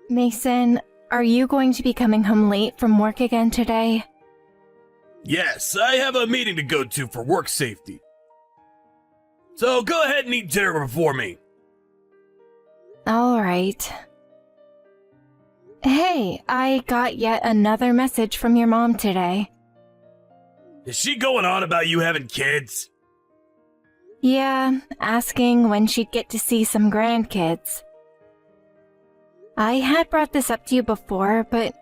Mason, are you going to be coming home late from work again today? Yes, I have a meeting to go to for work safety. So go ahead and eat dinner before me. All right. Hey, I got yet another message from your mom today. Is she going on about you having kids? Yeah, asking when she'd get to see some grandkids. I had brought this up to you before, but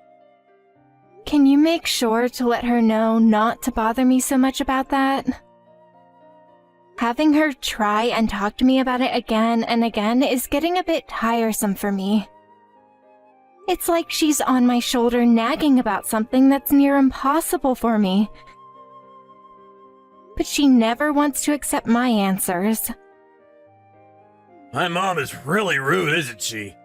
can you make sure to let her know not to bother me so much about that? Having her try and talk to me about it again and again is getting a bit tiresome for me. It's like she's on my shoulder nagging about something that's near impossible for me. But she never wants to accept my answers. My mom is really rude, isn't she?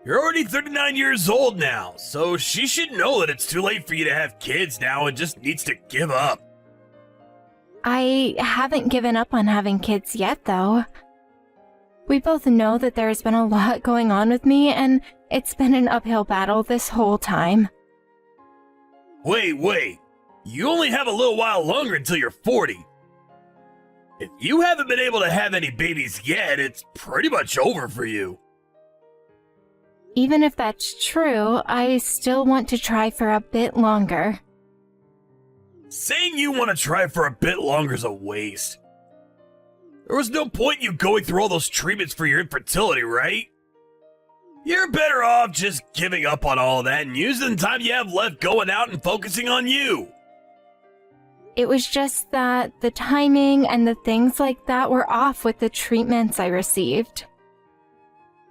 You're already 39 years old now, so she should know that it's too late for you to have kids now and just needs to give up. I haven't given up on having kids yet, though. We both know that there's been a lot going on with me, and it's been an uphill battle this whole time. Wait. You only have a little while longer until you're 40. If you haven't been able to have any babies yet, it's pretty much over for you. Even if that's true, I still want to try for a bit longer. Saying you want to try for a bit longer is a waste. There was no point in you going through all those treatments for your infertility, right? You're better off just giving up on all that and using the time you have left going out and focusing on you. It was just that the timing and the things like that were off with the treatments I received.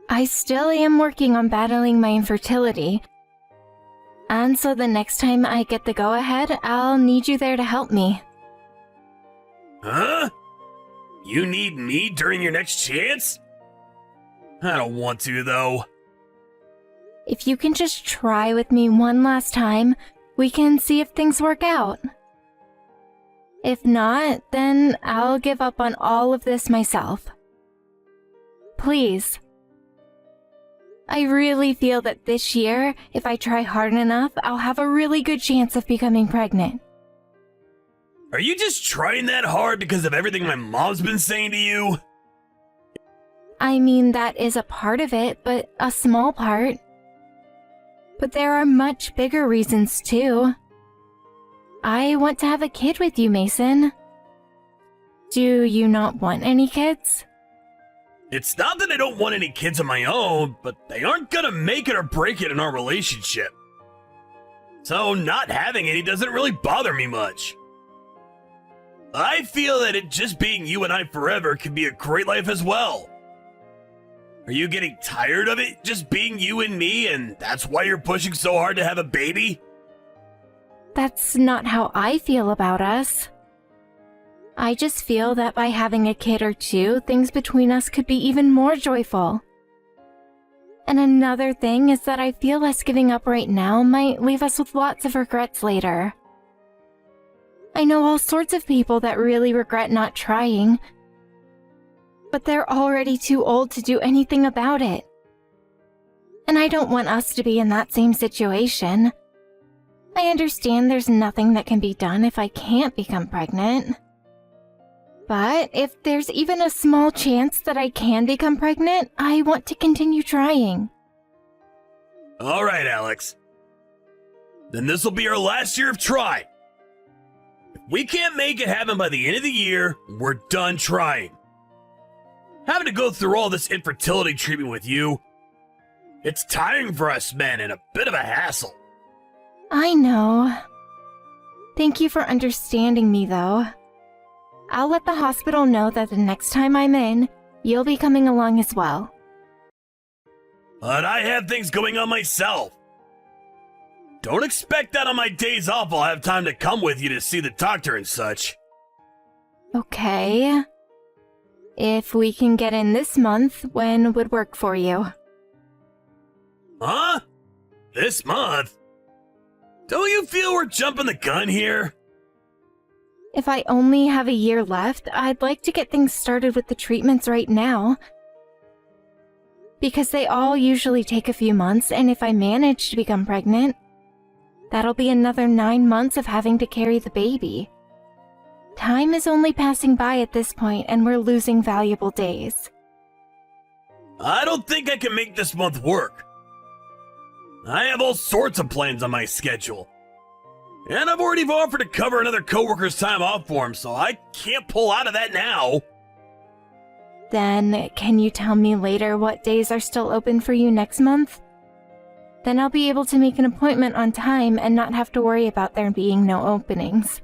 I still am working on battling my infertility, and so the next time I get the go-ahead, I'll need you there to help me. Huh? You need me during your next chance? I don't want to, though. If you can just try with me one last time, we can see if things work out. If not, then I'll give up on all of this myself. Please. I really feel that this year, if I try hard enough, I'll have a really good chance of becoming pregnant. Are you just trying that hard because of everything my mom's been saying to you? I mean, that is a part of it, but a small part. But there are much bigger reasons, too. I want to have a kid with you, Mason. Do you not want any kids? It's not that I don't want any kids of my own, but they aren't gonna make it or break it in our relationship. So not having any doesn't really bother me much. I feel that it just being you and I forever could be a great life as well. Are you getting tired of it just being you and me, and that's why you're pushing so hard to have a baby? That's not how I feel about us. I just feel that by having a kid or two, things between us could be even more joyful. And another thing is that I feel us giving up right now might leave us with lots of regrets later. I know all sorts of people that really regret not trying, but they're already too old to do anything about it. And I don't want us to be in that same situation. I understand there's nothing that can be done if I can't become pregnant. But if there's even a small chance that I can become pregnant, I want to continue trying. All right, Alex. Then this will be our last year of trying. If we can't make it happen by the end of the year, we're done trying. Having to go through all this infertility treatment with you, it's tiring for us men and a bit of a hassle. I know. Thank you for understanding me, though. I'll let the hospital know that the next time I'm in, you'll be coming along as well. But I have things going on myself. Don't expect that on my days off I'll have time to come with you to see the doctor and such. Okay. If we can get in this month, when would work for you? Huh? This month? Don't you feel we're jumping the gun here? If I only have a year left, I'd like to get things started with the treatments right now. because they all usually take a few months, and if I manage to become pregnant, that'll be another 9 months of having to carry the baby. Time is only passing by at this point, and we're losing valuable days. I don't think I can make this month work. I have all sorts of plans on my schedule. And I've already offered to cover another coworker's time off for him, so I can't pull out of that now. Then, can you tell me later what days are still open for you next month? Then I'll be able to make an appointment on time and not have to worry about there being no openings.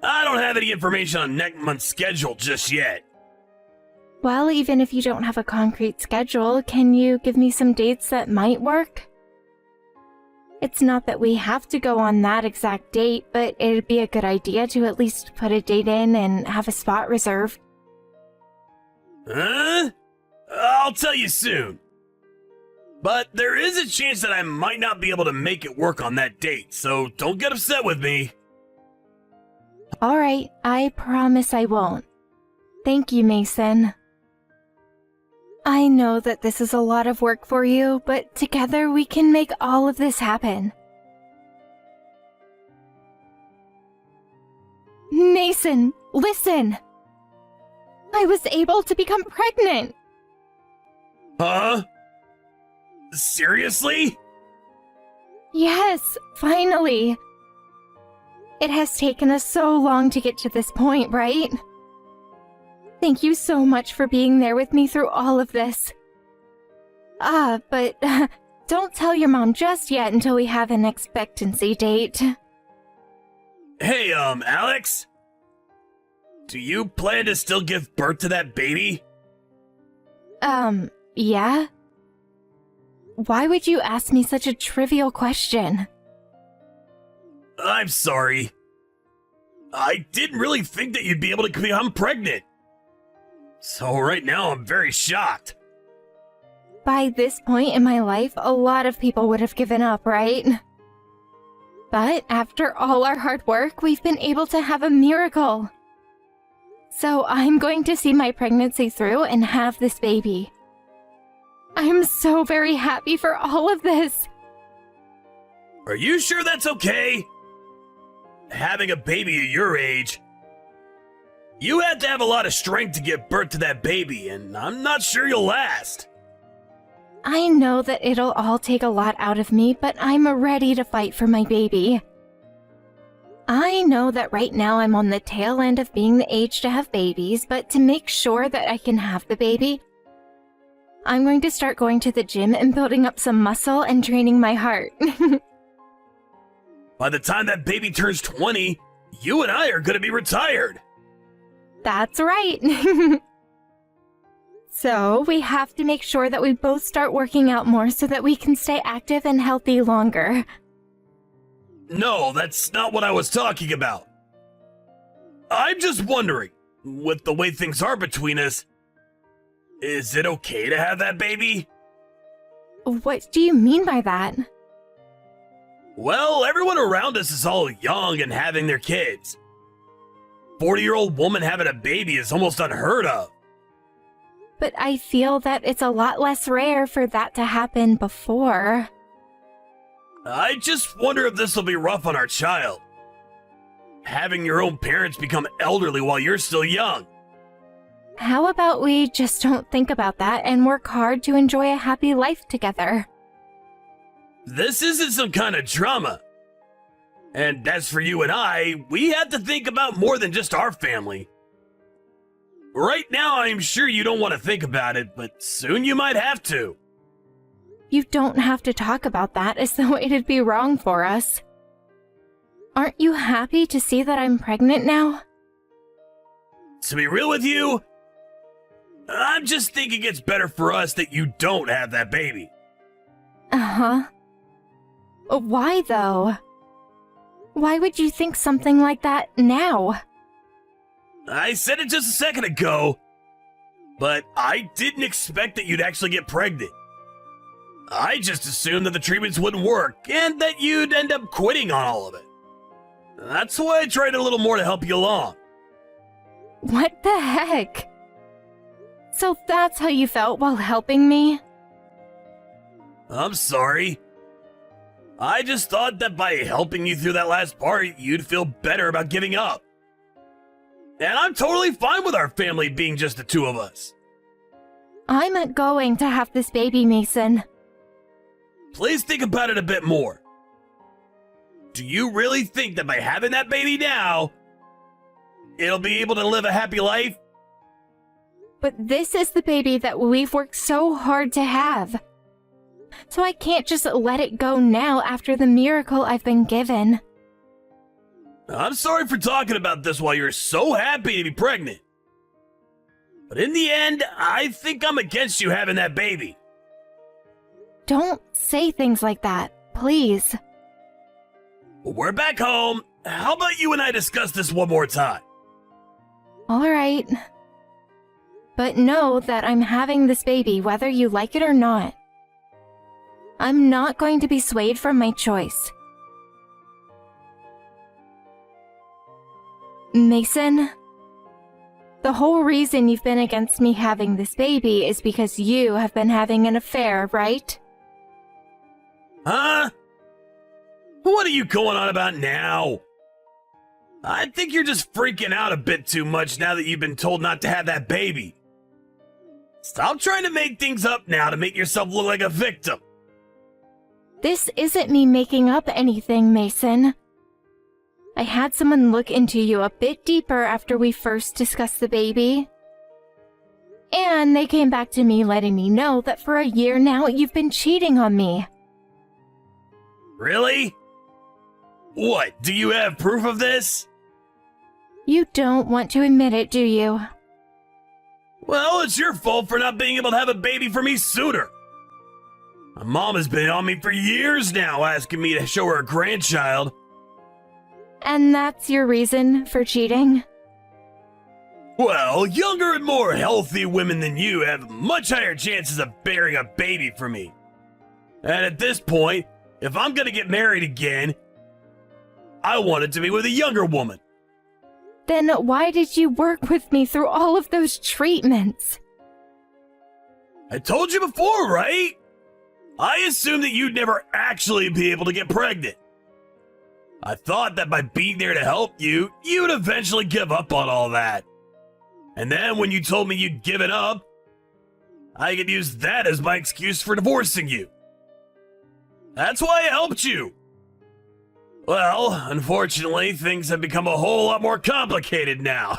I don't have any information on next month's schedule just yet. Well, even if you don't have a concrete schedule, can you give me some dates that might work? It's not that we have to go on that exact date, but it'd be a good idea to at least put a date in and have a spot reserved. Huh? I'll tell you soon. But there is a chance that I might not be able to make it work on that date, so don't get upset with me. Alright, I promise I won't. Thank you, Mason. I know that this is a lot of work for you, but together we can make all of this happen. Mason, listen! I was able to become pregnant! Huh? Seriously? Yes, finally! It has taken us so long to get to this point, right? Thank you so much for being there with me through all of this. But don't tell your mom just yet until we have an expectancy date. Hey, Alex? Do you plan to still give birth to that baby? Yeah? Why would you ask me such a trivial question? I'm sorry. I didn't really think that you'd be able to become pregnant. So right now I'm very shocked. By this point in my life, a lot of people would have given up, right? But after all our hard work, we've been able to have a miracle. So I'm going to see my pregnancy through and have this baby. I'm so very happy for all of this. Are you sure that's okay? Having a baby at your age, you have to have a lot of strength to give birth to that baby, and I'm not sure you'll last. I know that it'll all take a lot out of me, but I'm ready to fight for my baby. I know that right now I'm on the tail end of being the age to have babies, but to make sure that I can have the baby, I'm going to start going to the gym and building up some muscle and training my heart. By the time that baby turns 20, you and I are going to be retired. That's right. So, we have to make sure that we both start working out more so that we can stay active and healthy longer. No, that's not what I was talking about. I'm just wondering, with the way things are between us, is it okay to have that baby? What do you mean by that? Well, everyone around us is all young and having their kids. 40-year-old woman having a baby is almost unheard of. But I feel that it's a lot less rare for that to happen before. I just wonder if this will be rough on our child. Having your own parents become elderly while you're still young. How about we just don't think about that and work hard to enjoy a happy life together? This isn't some kind of drama. And as for you and I, we have to think about more than just our family. Right now, I'm sure you don't want to think about it, but soon you might have to. You don't have to talk about that as though it'd be wrong for us. Aren't you happy to see that I'm pregnant now? To be real with you, I'm just thinking it's better for us that you don't have that baby. Uh-huh. Why, though? Why would you think something like that now? I said it just a second ago, but I didn't expect that you'd actually get pregnant. I just assumed that the treatments wouldn't work and that you'd end up quitting on all of it. That's why I tried a little more to help you along. What the heck? So that's how you felt while helping me? I'm sorry. I just thought that by helping you through that last part, you'd feel better about giving up. And I'm totally fine with our family being just the two of us. I'm going to have this baby, Mason. Please think about it a bit more. Do you really think that by having that baby now, it'll be able to live a happy life? But this is the baby that we've worked so hard to have. So I can't just let it go now after the miracle I've been given. I'm sorry for talking about this while you're so happy to be pregnant. But in the end, I think I'm against you having that baby. Don't say things like that, please. We're back home. How about you and I discuss this one more time? All right. But know that I'm having this baby whether you like it or not. I'm not going to be swayed from my choice. Mason, the whole reason you've been against me having this baby is because you have been having an affair, right? Huh? What are you going on about now? I think you're just freaking out a bit too much now that you've been told not to have that baby. Stop trying to make things up now to make yourself look like a victim. This isn't me making up anything, Mason. I had someone look into you a bit deeper after we first discussed the baby. And they came back to me letting me know that for a year now you've been cheating on me. Really? What, do you have proof of this? You don't want to admit it, do you? Well, it's your fault for not being able to have a baby for me sooner. My mom has been on me for years now, asking me to show her a grandchild. And that's your reason for cheating? Well, younger and more healthy women than you have much higher chances of bearing a baby for me. And at this point, if I'm gonna get married again, I want it to be with a younger woman. Then why did you work with me through all of those treatments? I told you before, right? I assumed that you'd never actually be able to get pregnant. I thought that by being there to help you, you'd eventually give up on all that. And then when you told me you'd given up, I could use that as my excuse for divorcing you. That's why I helped you. Well, unfortunately, things have become a whole lot more complicated now.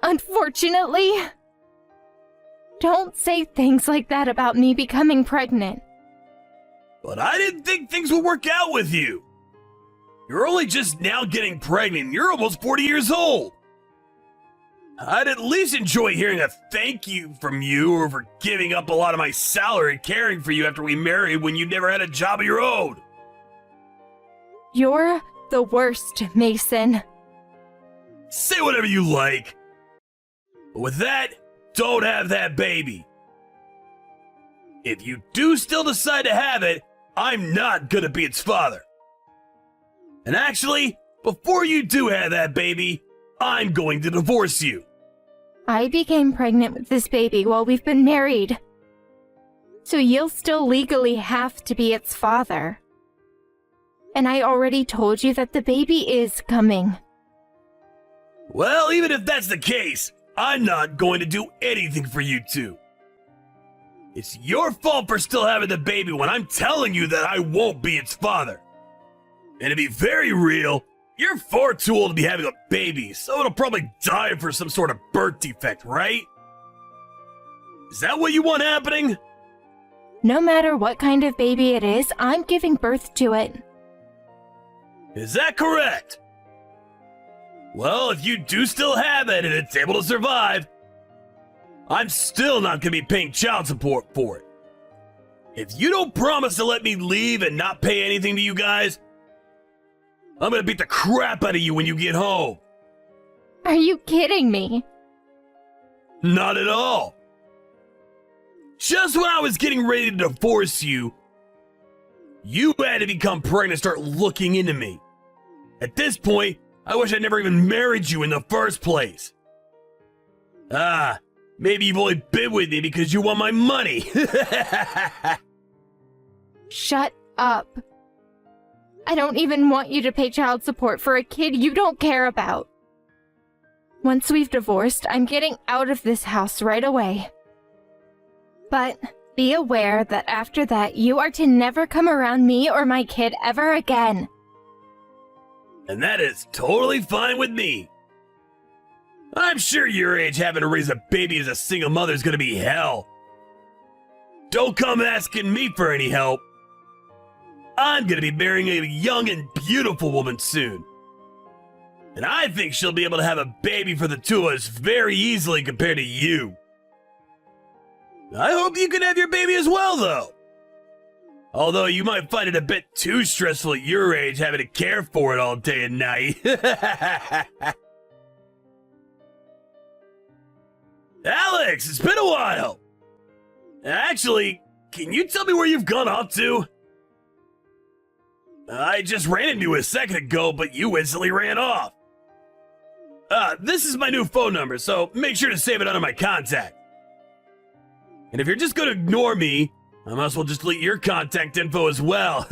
Unfortunately? Don't say things like that about me becoming pregnant. But I didn't think things would work out with you. You're only just now getting pregnant. You're almost 40 years old. I'd at least enjoy hearing a thank you from you or for giving up a lot of my salary caring for you after we married when you never had a job of your own. You're the worst, Mason. Say whatever you like. But with that, don't have that baby. If you do still decide to have it, I'm not gonna be its father. And actually, before you do have that baby, I'm going to divorce you. I became pregnant with this baby while we've been married. So you'll still legally have to be its father. And I already told you that the baby is coming. Well, even if that's the case, I'm not going to do anything for you two. It's your fault for still having the baby when I'm telling you that I won't be its father. And to be very real, you're far too old to be having a baby, so it'll probably die for some sort of birth defect, right? Is that what you want happening? No matter what kind of baby it is, I'm giving birth to it. Is that correct? Well, if you do still have it and it's able to survive, I'm still not going to be paying child support for it. If you don't promise to let me leave and not pay anything to you guys, I'm going to beat the crap out of you when you get home. Are you kidding me? Not at all. Just when I was getting ready to divorce you, you had to become pregnant and start looking into me. At this point, I wish I never even married you in the first place. Ah, maybe you've only been with me because you want my money. Shut up. I don't even want you to pay child support for a kid you don't care about. Once we've divorced, I'm getting out of this house right away. But be aware that after that, you are to never come around me or my kid ever again. And that is totally fine with me. I'm sure your age having to raise a baby as a single mother is gonna be hell. Don't come asking me for any help. I'm gonna be marrying a young and beautiful woman soon. And I think she'll be able to have a baby for the two of us very easily compared to you. I hope you can have your baby as well, though. Although you might find it a bit too stressful at your age having to care for it all day and night. Alex, it's been a while. Actually, can you tell me where you've gone off to? I just ran into you a second ago, but you instantly ran off. This is my new phone number, so make sure to save it under my contact. And if you're just gonna ignore me, I might as well just delete your contact info as well.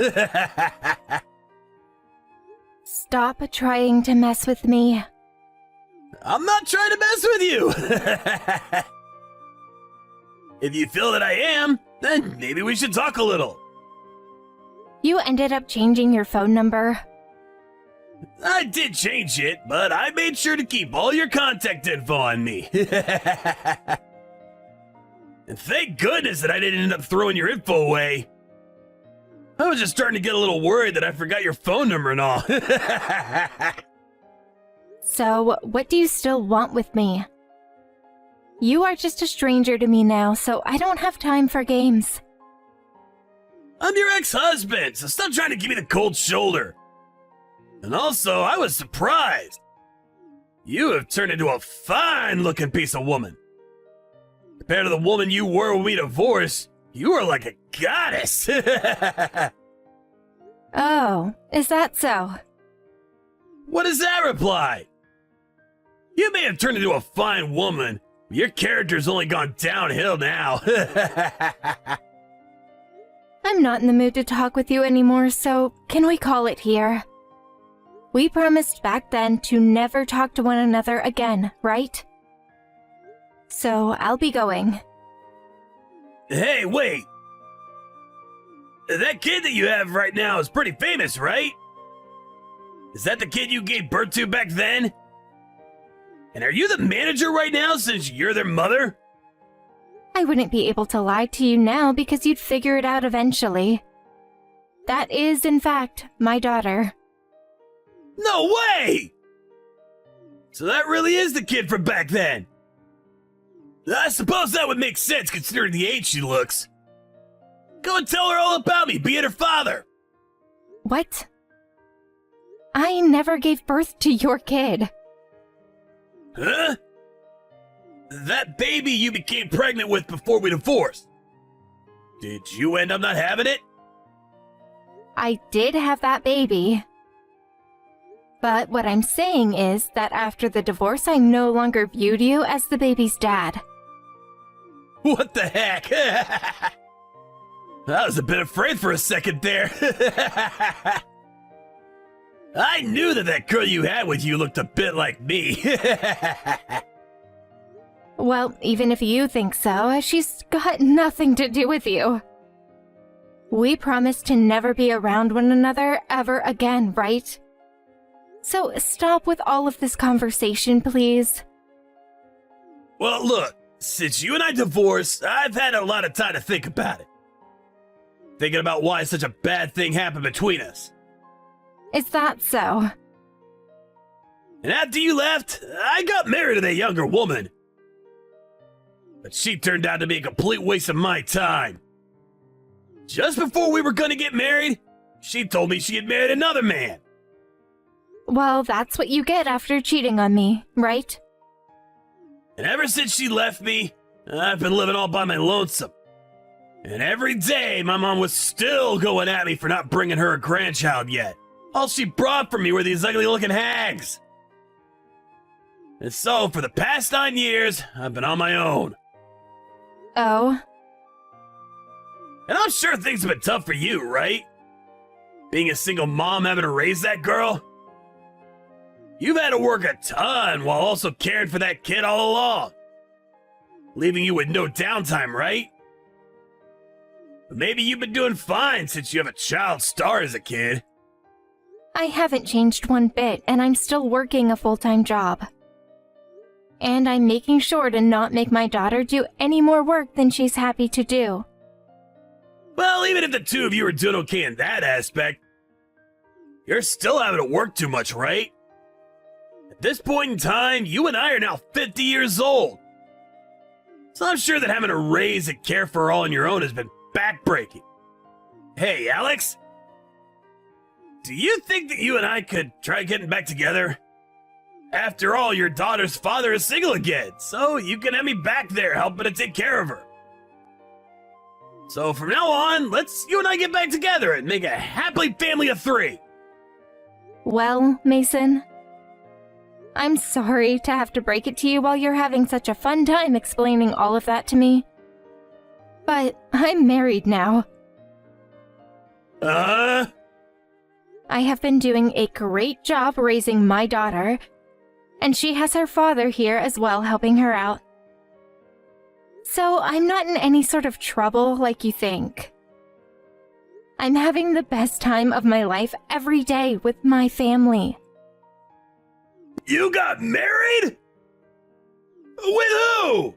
Stop trying to mess with me. I'm not trying to mess with you. If you feel that I am, then maybe we should talk a little. You ended up changing your phone number. I did change it, but I made sure to keep all your contact info on me. And thank goodness that I didn't end up throwing your info away. I was just starting to get a little worried that I forgot your phone number and all. So, what do you still want with me? You are just a stranger to me now, so I don't have time for games. I'm your ex-husband, so stop trying to give me the cold shoulder. And also, I was surprised. You have turned into a fine-looking piece of woman. Compared to the woman you were when we divorced, you are like a goddess. Oh, is that so? What does that reply? You may have turned into a fine woman, but your character's only gone downhill now. I'm not in the mood to talk with you anymore, so can we call it here? We promised back then to never talk to one another again, right? So I'll be going. Hey, wait. That kid that you have right now is pretty famous, right? Is that the kid you gave birth to back then? And are you the manager right now since you're their mother? I wouldn't be able to lie to you now because you'd figure it out eventually. That is, in fact, my daughter. No way! So that really is the kid from back then. I suppose that would make sense considering the age she looks. Go and tell her all about me, being her father. What? I never gave birth to your kid. Huh? That baby you became pregnant with before we divorced. Did you end up not having it? I did have that baby. But what I'm saying is that after the divorce, I no longer viewed you as the baby's dad. What the heck? I was a bit afraid for a second there. I knew that girl you had with you looked a bit like me. Well, even if you think so, she's got nothing to do with you. We promised to never be around one another ever again, right? So stop with all of this conversation, please. Well, look, since you and I divorced, I've had a lot of time to think about it. Thinking about why such a bad thing happened between us. Is that so? And after you left, I got married to that younger woman. But she turned out to be a complete waste of my time. Just before we were gonna get married, she told me she had married another man. Well, that's what you get after cheating on me, right? And ever since she left me, I've been living all by my lonesome. And every day, my mom was still going at me for not bringing her a grandchild yet. All she brought for me were these ugly-looking hags. And so, for the past 9 years, I've been on my own. Oh, And I'm sure things have been tough for you, right? Being a single mom having to raise that girl? You've had to work a ton while also caring for that kid all along. Leaving you with no downtime, right? But maybe you've been doing fine since you have a child star as a kid. I haven't changed one bit, and I'm still working a full-time job. And I'm making sure to not make my daughter do any more work than she's happy to do. Well, even if the two of you are doing okay in that aspect, you're still having to work too much, right? At this point in time, you and I are now 50 years old. So I'm sure that having to raise and care for her all on your own has been backbreaking. Hey, Alex? Do you think that you and I could try getting back together? After all, your daughter's father is single again, so you can have me back there helping to take care of her. So from now on, let's you and I get back together and make a happy family of 3. Well, Mason, I'm sorry to have to break it to you while you're having such a fun time explaining all of that to me. But I'm married now. I have been doing a great job raising my daughter, and she has her father here as well helping her out. So I'm not in any sort of trouble like you think. I'm having the best time of my life every day with my family. You got married? With who?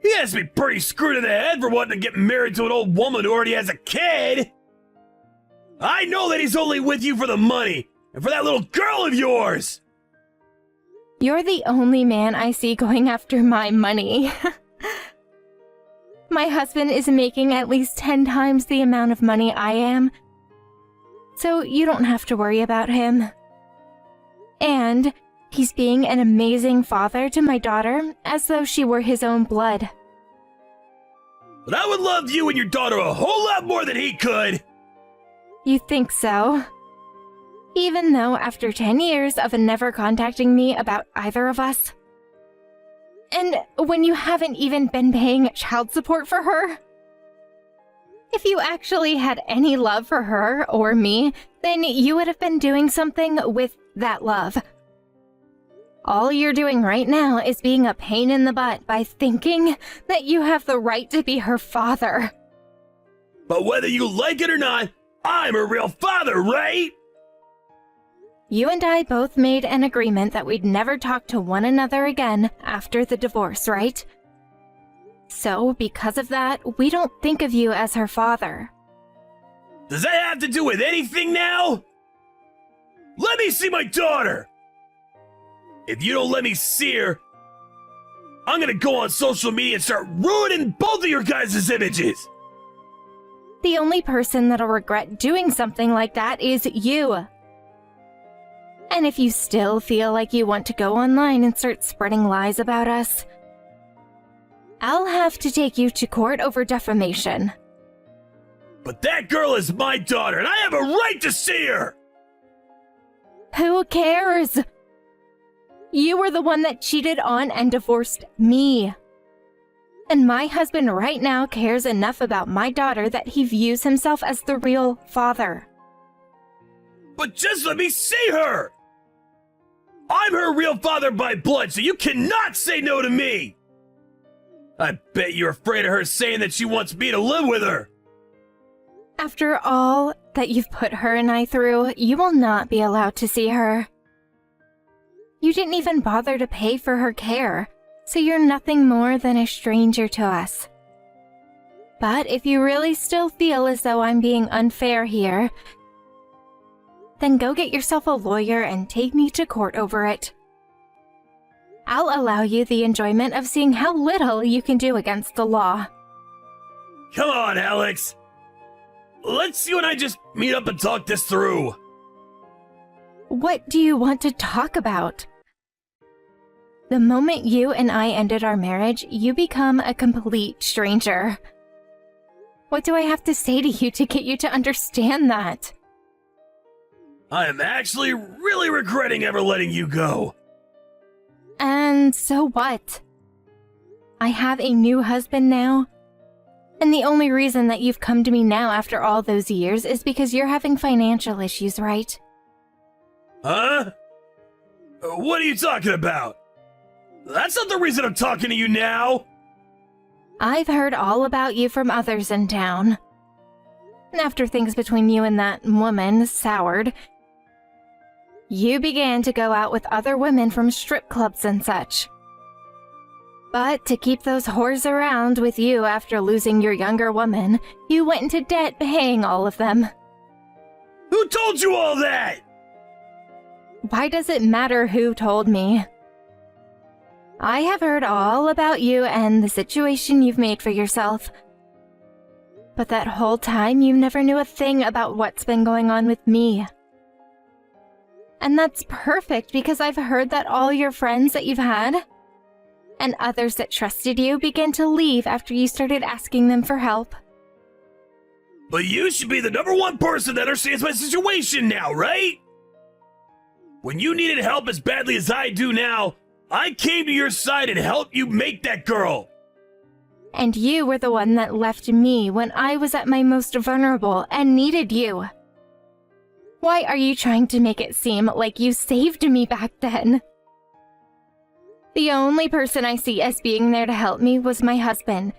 He has to be pretty screwed in the head for wanting to get married to an old woman who already has a kid. I know that he's only with you for the money and for that little girl of yours. You're the only man I see going after my money. My husband is making at least 10 times the amount of money I am, so you don't have to worry about him. And he's being an amazing father to my daughter, as though she were his own blood. But I would love you and your daughter a whole lot more than he could. You think so? Even though after 10 years of never contacting me about either of us? And when you haven't even been paying child support for her? If you actually had any love for her or me, then you would have been doing something with that love. All you're doing right now is being a pain in the butt by thinking that you have the right to be her father. But whether you like it or not, I'm a real father, right? You and I both made an agreement that we'd never talk to one another again after the divorce, right? So, because of that, we don't think of you as her father. Does that have to do with anything now? Let me see my daughter! If you don't let me see her, I'm gonna go on social media and start ruining both of your guys' images! The only person that'll regret doing something like that is you. And if you still feel like you want to go online and start spreading lies about us, I'll have to take you to court over defamation. But that girl is my daughter, and I have a right to see her! Who cares? You were the one that cheated on and divorced me. And my husband right now cares enough about my daughter that he views himself as the real father. But just let me see her! I'm her real father by blood, so you cannot say no to me! I bet you're afraid of her saying that she wants me to live with her! After all that you've put her and I through, you will not be allowed to see her. You didn't even bother to pay for her care, so you're nothing more than a stranger to us. But if you really still feel as though I'm being unfair here, then go get yourself a lawyer and take me to court over it. I'll allow you the enjoyment of seeing how little you can do against the law. Come on, Alex! Let's you and I just meet up and talk this through. What do you want to talk about? The moment you and I ended our marriage, you become a complete stranger. What do I have to say to you to get you to understand that? I am actually really regretting ever letting you go. And so what? I have a new husband now. And the only reason that you've come to me now after all those years is because you're having financial issues, right? Huh? What are you talking about? That's not the reason I'm talking to you now! I've heard all about you from others in town. And after things between you and that woman soured, you began to go out with other women from strip clubs and such. But to keep those whores around with you after losing your younger woman, you went into debt paying all of them. Who told you all that? Why does it matter who told me? I have heard all about you and the situation you've made for yourself. But that whole time you never knew a thing about what's been going on with me. And that's perfect because I've heard that all your friends that you've had and others that trusted you began to leave after you started asking them for help. But you should be the #1 person that understands my situation now, right? When you needed help as badly as I do now, I came to your side and helped you make that girl. And you were the one that left me when I was at my most vulnerable and needed you. Why are you trying to make it seem like you saved me back then? The only person I see as being there to help me was my husband.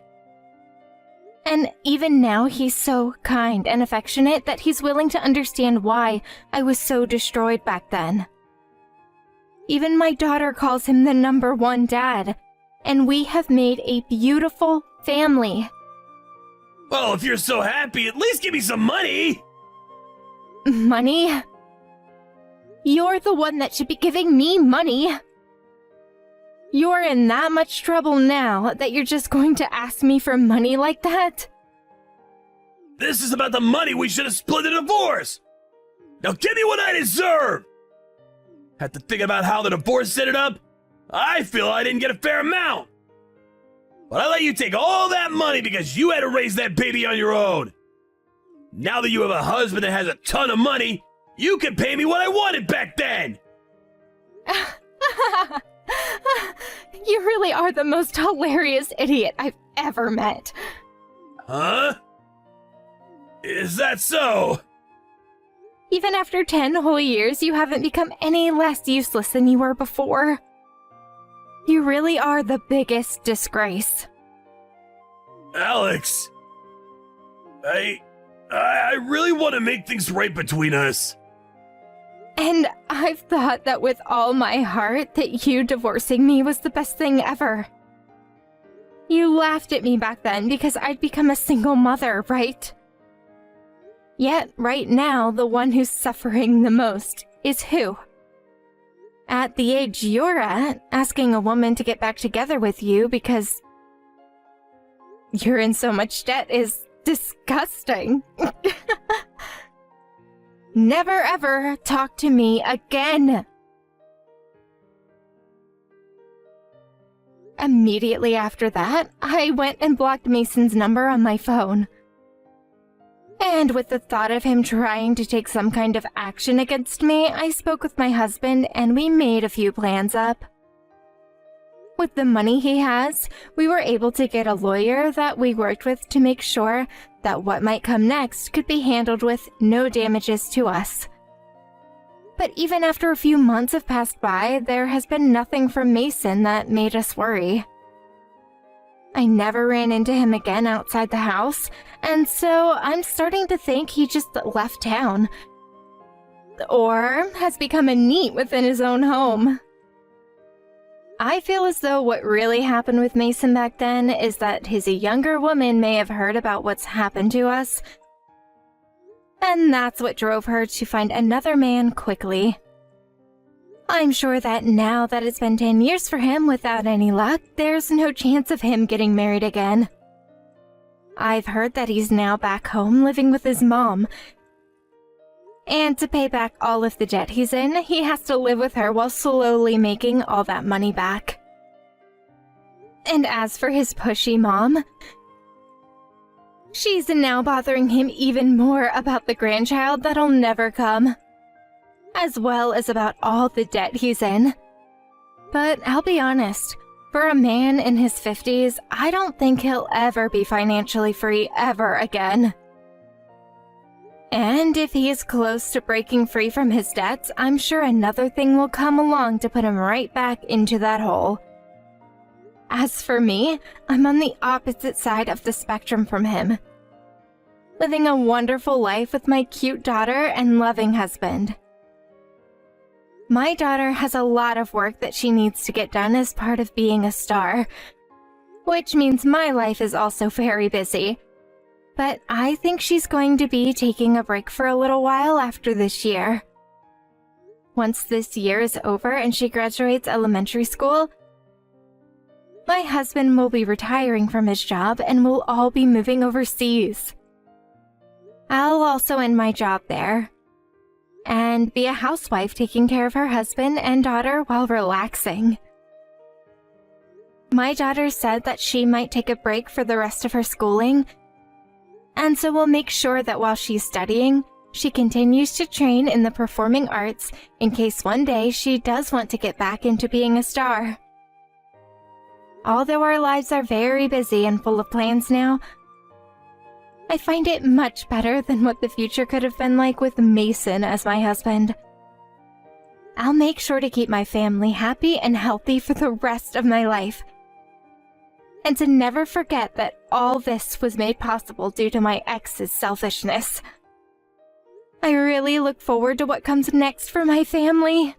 And even now, he's so kind and affectionate that he's willing to understand why I was so destroyed back then. Even my daughter calls him the #1 dad, and we have made a beautiful family. Well, if you're so happy, at least give me some money! Money? You're the one that should be giving me money. You're in that much trouble now that you're just going to ask me for money like that? This is about the money we should have split the divorce! Now give me what I deserve! Have to think about how the divorce set it up? I feel I didn't get a fair amount! But I let you take all that money because you had to raise that baby on your own! Now that you have a husband that has a ton of money, you can pay me what I wanted back then! You really are the most hilarious idiot I've ever met. Huh? Is that so? Even after 10 whole years, you haven't become any less useless than you were before. You really are the biggest disgrace. Alex, I really want to make things right between us. And I've thought that with all my heart that you divorcing me was the best thing ever. You laughed at me back then because I'd become a single mother, right? Yet, right now, the one who's suffering the most is who? At the age you're at, asking a woman to get back together with you because you're in so much debt is disgusting. Never ever talk to me again. Immediately after that, I went and blocked Mason's number on my phone. And with the thought of him trying to take some kind of action against me, I spoke with my husband and we made a few plans up. With the money he has, we were able to get a lawyer that we worked with to make sure that what might come next could be handled with no damages to us. But even after a few months have passed by, there has been nothing from Mason that made us worry. I never ran into him again outside the house, and so I'm starting to think he just left town. Or has become a NEET within his own home. I feel as though what really happened with Mason back then is that his younger woman may have heard about what's happened to us, and that's what drove her to find another man quickly. I'm sure that now that it's been 10 years for him without any luck, there's no chance of him getting married again. I've heard that he's now back home living with his mom. And to pay back all of the debt he's in, he has to live with her while slowly making all that money back. And as for his pushy mom, she's now bothering him even more about the grandchild that'll never come, as well as about all the debt he's in. But I'll be honest, for a man in his 50s, I don't think he'll ever be financially free ever again. And if he is close to breaking free from his debts, I'm sure another thing will come along to put him right back into that hole. As for me, I'm on the opposite side of the spectrum from him, living a wonderful life with my cute daughter and loving husband. My daughter has a lot of work that she needs to get done as part of being a star, which means my life is also very busy. But I think she's going to be taking a break for a little while after this year. Once this year is over and she graduates elementary school, my husband will be retiring from his job and we'll all be moving overseas. I'll also end my job there and be a housewife taking care of her husband and daughter while relaxing. My daughter said that she might take a break for the rest of her schooling, and so we'll make sure that while she's studying, she continues to train in the performing arts in case one day she does want to get back into being a star. Although our lives are very busy and full of plans now, I find it much better than what the future could have been like with Mason as my husband. I'll make sure to keep my family happy and healthy for the rest of my life, and to never forget that all this was made possible due to my ex's selfishness. I really look forward to what comes next for my family.